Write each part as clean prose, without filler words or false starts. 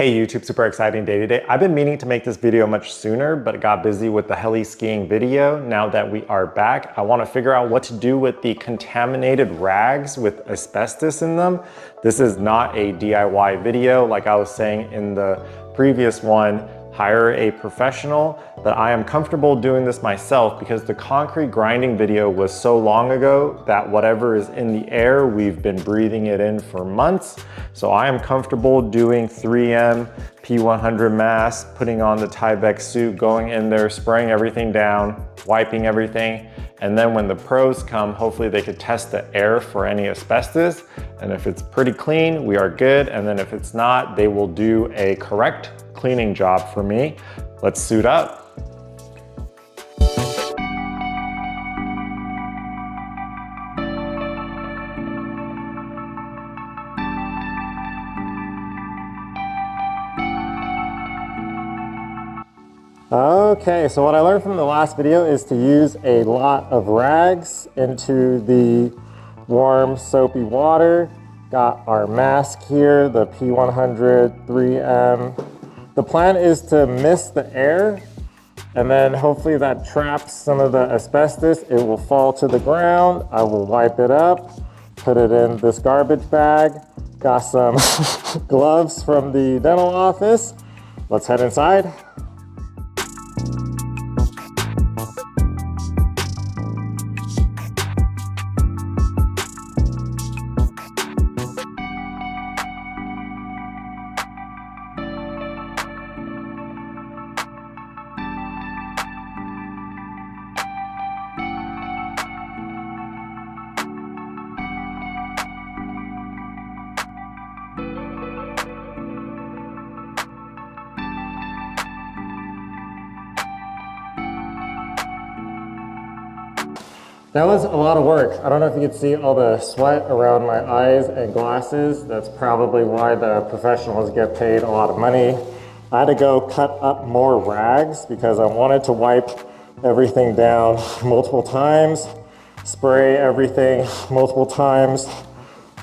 Hey YouTube, super exciting day today. I've been meaning to make this video much sooner, but got busy with the heli skiing video. Now that we are back, I want to figure out what to do with the contaminated rags with asbestos in them. This is not a DIY video. Like I was saying in the previous one, hire a professional, but I am comfortable doing this myself because the concrete grinding video was so long ago that whatever is in the air, we've been breathing it in for months. So I am comfortable doing 3M P100 mask, putting on the Tyvek Suit, going in there, spraying everything down, wiping everything. And then when the pros come, hopefully they could test the air for any asbestos. And if it's pretty clean, we are good. And then if it's not, they will do a correct cleaning job for me. Let's suit up. Okay, so what I learned from the last video is to use a lot of rags into the warm soapy water. Got our mask here, the P100 3M. The plan is to mist the air, and then hopefully that traps some of the asbestos. It will fall to the ground. I will wipe it up, put it in this garbage bag. Got some gloves from the dental office. Let's head inside. That was a lot of work. I don't know if you could see all the sweat around my eyes and glasses. That's probably why the professionals get paid a lot of money. I had to go cut up more rags because I wanted to wipe everything down multiple times, spray everything multiple times.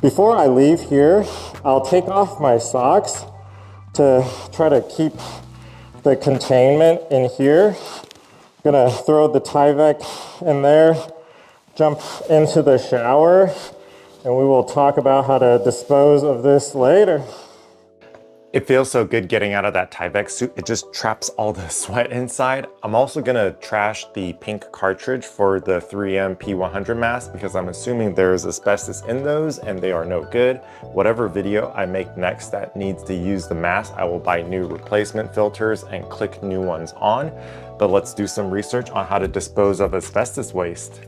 Before I leave here, I'll take off my socks to try to keep the containment in here. I'm gonna throw the Tyvek in there, jump into the shower, and we will talk about how to dispose of this later. It feels so good getting out of that Tyvek suit. It just traps all the sweat inside. I'm also gonna trash the pink cartridge for the 3M P100 mask because I'm assuming there's asbestos in those and they are no good. Whatever video I make next that needs to use the mask, I will buy new replacement filters and click new ones on. But let's do some research on how to dispose of asbestos waste.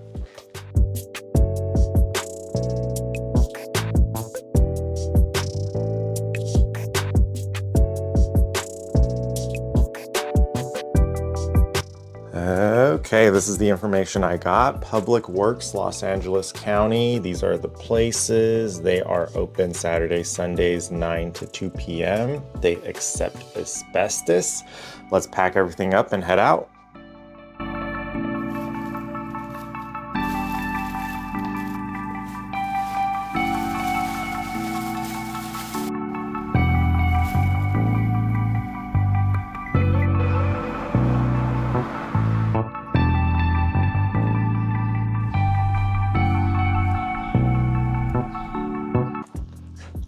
Okay, this is the information I got. Public Works, Los Angeles County. These are the places. They are open Saturdays, Sundays, 9 to 2 p.m. They accept asbestos. Let's pack everything up and head out.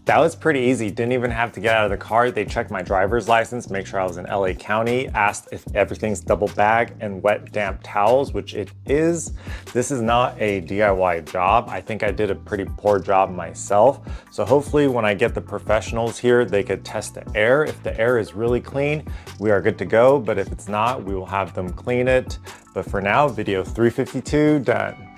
That was pretty easy. Didn't even have to get out of the car. They checked my driver's license, make sure I was in LA County, asked if everything's double bag and wet, damp towels, which it is. This is not a DIY job. I think I did a pretty poor job myself. So hopefully when I get the professionals here, they could test the air. If the air is really clean, we are good to go. But if it's not, we will have them clean it. But for now, video 352 done.